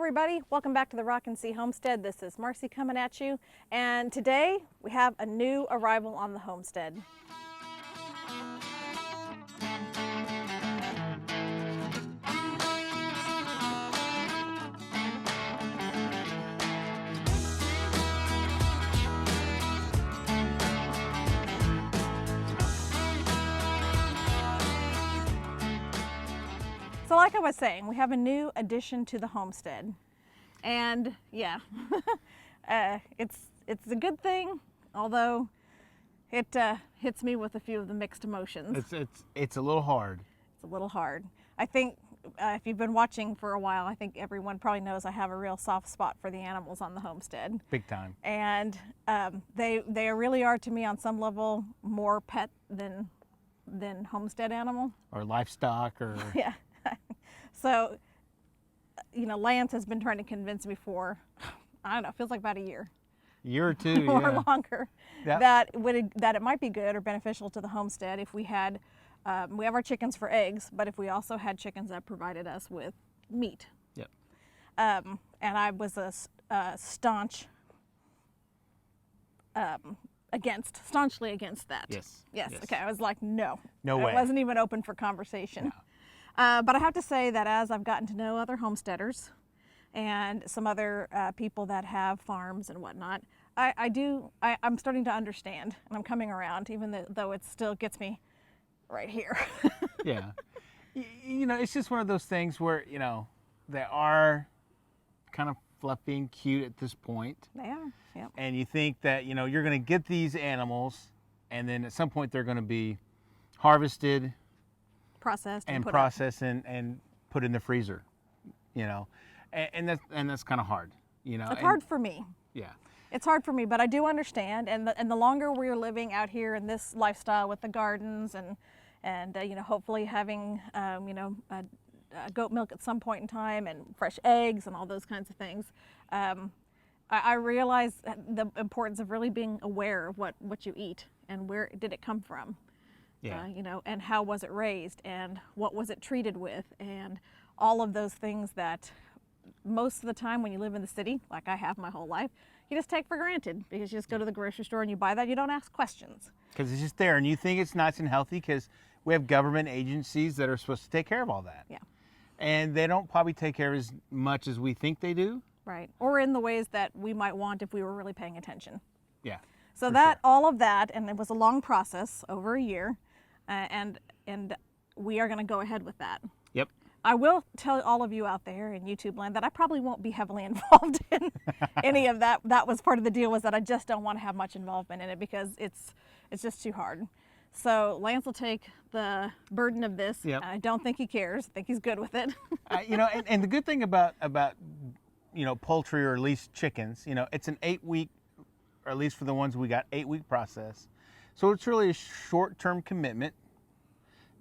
everybody, welcome back to the Rocking C Homestead. This is Marci coming at you, and today we have a new arrival on the homestead. So like I was saying, we have a new addition to the homestead, and yeah, it's a good thing, although it hits me with a few of the mixed emotions. It's a little hard. It's a little hard. I think if you've been watching for a while, I think everyone probably knows I have a real soft spot for the animals on the homestead. Big time. And they really are, to me, on some level, more pet than homestead animal. Or livestock, or yeah. So, you know, Lance has been trying to convince me for, I don't know, it feels like about a year. Year or two, or longer, yep. that it might be good or beneficial to the homestead if we had, we have our chickens for eggs, but if we also had chickens that provided us with meat. Yep. And I was a staunchly against that. Yes. Yes. Okay. I was like, no. No way. It wasn't even open for conversation. No. But I have to say that as I've gotten to know other homesteaders and some other people that have farms and whatnot, I'm starting to understand, and I'm coming around, even though it still gets me right here. Yeah. You know, it's just one of those things where, you know, they are kind of fluffy and cute at this point. They are, yeah. And you think that, you know, you're going to get these animals, and then at some point they're going to be harvested, processed and put in the freezer, you know, and that's kind of hard, you know. It's hard for me. Yeah. It's hard for me, but I do understand, and the longer we're living out here in this lifestyle with the gardens and you know, hopefully having you know, goat milk at some point in time and fresh eggs and all those kinds of things, I realize the importance of really being aware of what you eat and where did it come from. Yeah. You know, and how was it raised, and what was it treated with, and all of those things that most of the time when you live in the city, like I have my whole life, you just take for granted because you just go to the grocery store and you buy that. You don't ask questions. Because it's just there, and you think it's nice and healthy because we have government agencies that are supposed to take care of all that. Yeah. And they don't probably take care of as much as we think they do. Right. Or in the ways that we might want if we were really paying attention. Yeah. So that, sure. All of that, and it was a long process, over a year. And we are going to go ahead with that. Yep. I will tell all of you out there in YouTube land that I probably won't be heavily involved in any of that. That was part of the deal, was that I just don't want to have much involvement in it because it's just too hard. So Lance will take the burden of this. Yep. I don't think he cares. I think he's good with it. You know, and the good thing about you know, poultry, or at least chickens, you know, it's an 8-week, or at least for the ones we got, 8-week process. So it's really a short-term commitment.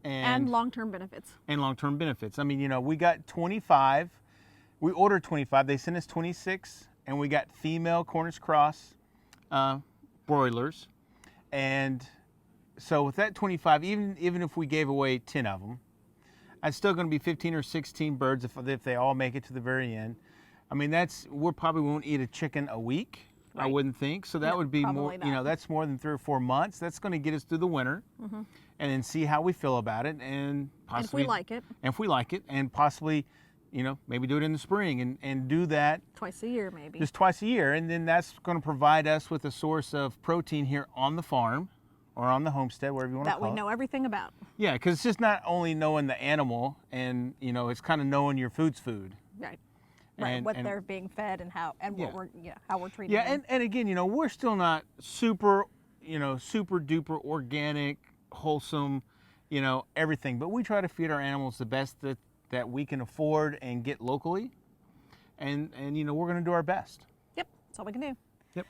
And long-term benefits. And long-term benefits. I mean, you know, we got 25. We ordered 25. They sent us 26. And we got female Cornish cross broilers. And so with that 25, even if we gave away 10 of them, it's still going to be 15 or 16 birds if they all make it to the very end. I mean, we probably won't eat a chicken a week. Right. I wouldn't think. So that would be more, you know, that's more than 3 or 4 months. That's going to get us through the winter, and then see how we feel about it, and possibly, if we like it. And if we like it, and possibly, you know, maybe do it in the spring and do that. Twice a year, maybe. Just twice a year. And then that's going to provide us with a source of protein here on the farm or on the homestead, wherever you want to call it. That we know everything about. Yeah, because it's just not only knowing the animal, and, you know, it's kind of knowing your food's food. Right. Right, what they're being fed and how, and what how we're treating them. And again, you know, we're still not super duper organic, wholesome, you know, everything. But we try to feed our animals the best that we can afford and get locally. And you know, we're going to do our best. Yep, that's all we can do. Yep.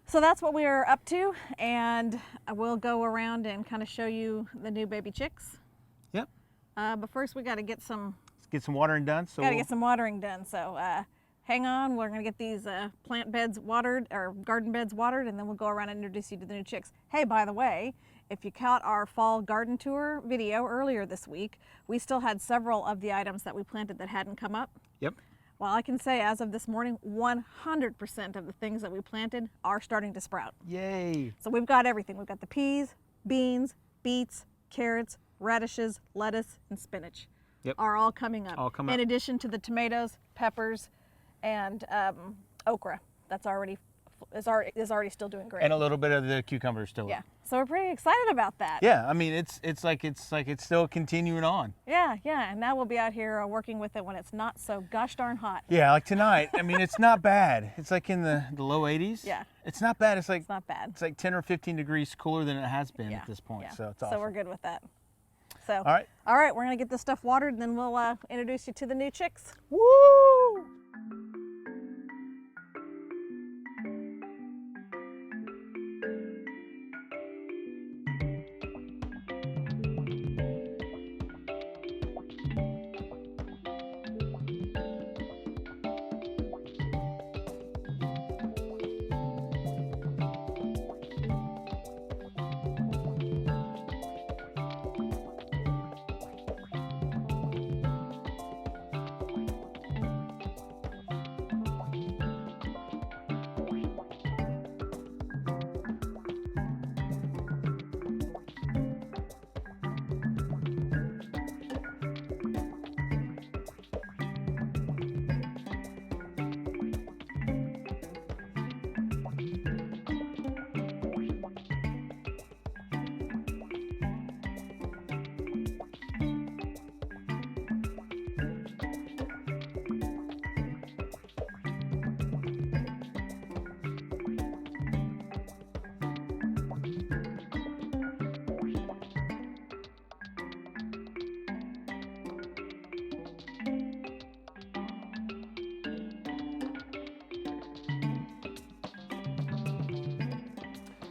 So that's what we are up to, and I will go around and kind of show you the new baby chicks. Yep. But first we got to get some. Get some watering done. So gotta get some watering done. So hang on, we're gonna get these plant beds watered, or garden beds watered, and then we'll go around and introduce you to the new chicks. Hey, by the way, if you caught our fall garden tour video earlier this week, we still had several of the items that we planted that hadn't come up. Yep. Well, I can say as of this morning, 100% of the things that we planted are starting to sprout. Yay. So we've got everything. We've got the peas, beans, beets, carrots, radishes, lettuce, and spinach. Yep. Are all coming up. All coming in up. addition to the tomatoes, peppers, and okra. That's already is already still doing great. And a little bit of the cucumbers still. Yeah. So we're pretty excited about that. Yeah, I mean it's like it's still continuing on. Yeah, yeah. And now we'll be out here working with it when it's not so gosh darn hot. Yeah, like tonight. I mean, it's not bad. It's like in the low 80s. Yeah. It's not bad. It's not bad. It's like 10 or 15 degrees cooler than it has been Yeah. at this point. Yeah. So it's awesome. So we're good with that. So All right. All right, we're gonna get this stuff watered, and then we'll introduce you to the new chicks. Woo!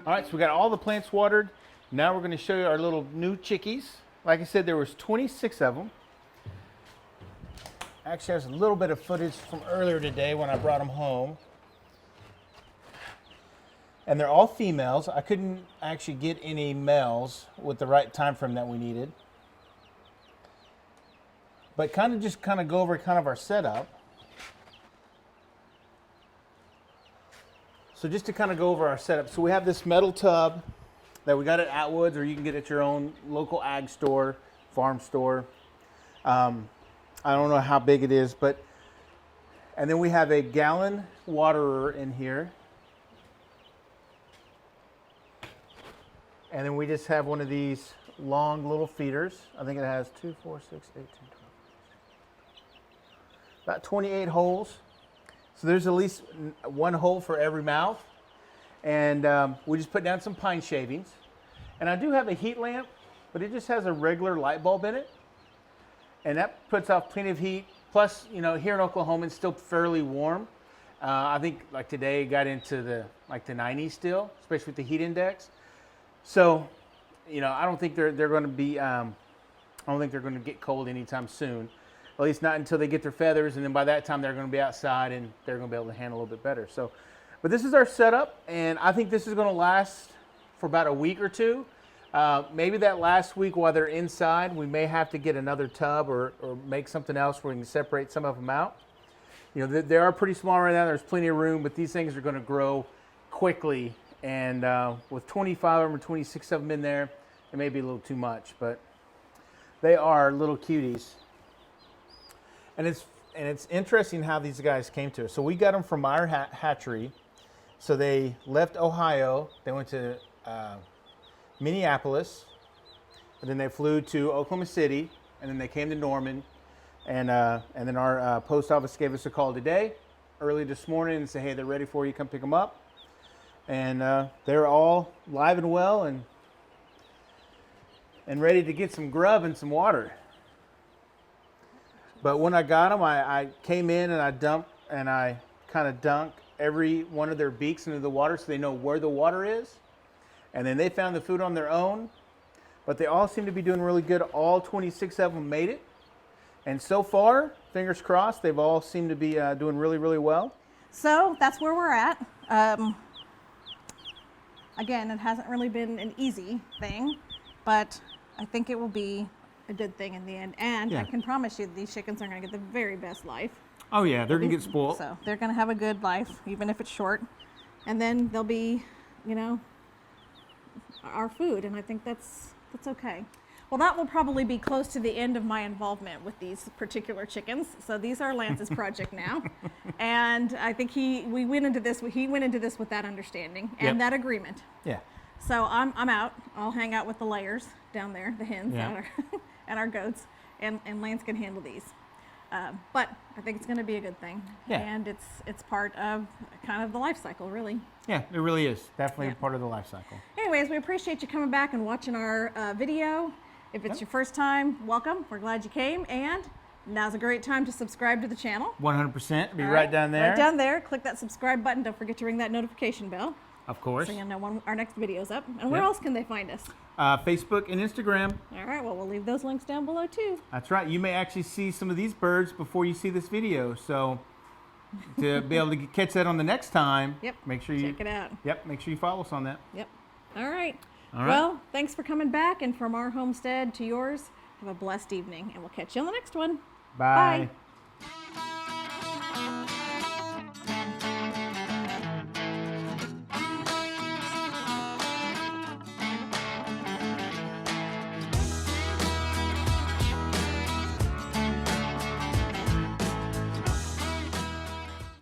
All right, so we got all the plants watered. Now we're going to show you our little new chickies. Like I said, there was 26 of them. Actually, there's a little bit of footage from earlier today when I brought them home. And they're all females. I couldn't actually get any males with the right time frame that we needed. But just go over our setup. So just to go over our setup. So we have this metal tub that we got at Atwood's, or you can get at your own local ag store, farm store. I don't know how big it is, and then we have a gallon waterer in here. And then we just have one of these long little feeders. I think it has 2, 4, 6, 8, 10, 12. About 28 holes. So there's at least one hole for every mouth. And we just put down some pine shavings. And I do have a heat lamp, but it just has a regular light bulb in it. And that puts off plenty of heat. Plus, here in Oklahoma, it's still fairly warm. I think like today it got into the 90s still, especially with the heat index. So, I don't think they're going to be, I don't think they're going to get cold anytime soon. At least not until they get their feathers, and then by that time they're going to be outside and they're going to be able to handle a little bit better. So, but this is our setup, and I think this is going to last for about a week or two. Maybe that last week while they're inside, we may have to get another tub or make something else where we can separate some of them out. They are pretty small right now. There's plenty of room, but these things are going to grow quickly. And with 25 of them or 26 of them in there, it may be a little too much, but they are little cuties. And it's interesting how these guys came to us. So we got them from Meyer Hatchery. So they left Ohio. They went to Minneapolis, and then they flew to Oklahoma City, and then they came to Norman. And then our post office gave us a call today, early this morning, and said, hey, they're ready for you. Come pick them up. And they're all live and well and ready to get some grub and some water. But when I got them, I came in and I dumped and I kind of dunked every one of their beaks into the water so they know where the water is. And then they found the food on their own. But they all seem to be doing really good. All 26 of them made it. And so far, fingers crossed, they've all seemed to be doing really, really well. So that's where we're at. Again, it hasn't really been an easy thing, but I think it will be a good thing in the end. And Yeah. I can promise you these chickens are going to get the very best life. Oh yeah, they're gonna get spoiled. So they're gonna have a good life, even if it's short. And then they'll be, you know, our food, and I think that's okay. Well, that will probably be close to the end of my involvement with these particular chickens. So these are Lance's project now, and I think he went into this with that understanding and that agreement. Yeah. So I'm out. I'll hang out with the layers down there, the hens Yeah. and our goats, and Lance can handle these. But I think it's going to be a good thing, and it's part of kind of the life cycle, really. Yeah, it really is. Definitely part of the life cycle. Anyways, we appreciate you coming back and watching our video. If it's your first time, welcome. We're glad you came, and now's a great time to subscribe to the channel. 100%. Be right down there. Right down there. Click that subscribe button. Don't forget to ring that notification bell. Of course. So you'll know when our next video's up. And where else can they find us? Facebook and Instagram. All right, well, we'll leave those links down below too. That's right. You may actually see some of these birds before you see this video. So to be able to catch that on the next time, make sure you check it out. Yep, make sure you follow us on that. Yep. All right. All right. Well, thanks for coming back, and from our homestead to yours, have a blessed evening, and we'll catch you on the next one. Bye. Bye.